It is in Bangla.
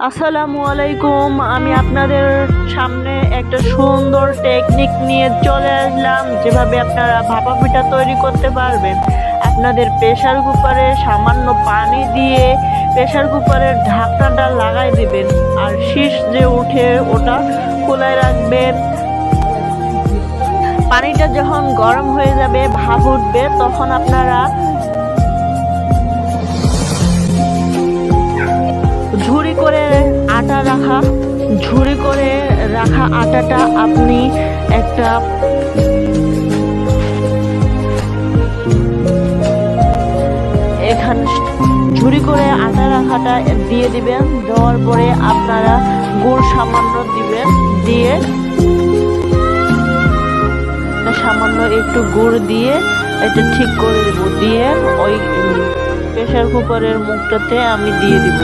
আসসালামু আলাইকুম। আমি আপনাদের সামনে একটা সুন্দর টেকনিক নিয়ে চলে আসলাম, যেভাবে আপনারা ভাপা পিঠা তৈরি করতে পারবেন। আপনাদের প্রেসার কুকারে সামান্য পানি দিয়ে প্রেসার কুকারের ঢাকনাটা লাগাই দিবেন, আর শীষ যে উঠে ওটা খোলায় রাখবেন। পানিটা যখন গরম হয়ে যাবে, ভাপ উঠবে, তখন আপনারা ঝুড়ি করে রাখা আটাটা আপনি একটা এখানে ঝুড়ি করে আটা রাখাটা দিয়ে দিবেন। দেওয়ার পরে আপনারা গুড় সামান্য দিবেন, দিয়ে সামান্য একটু গুড় দিয়ে এটা ঠিক করে দেব। দিয়ে ওই প্রেসার কুকারের মুখটাতে আমি দিয়ে দিব।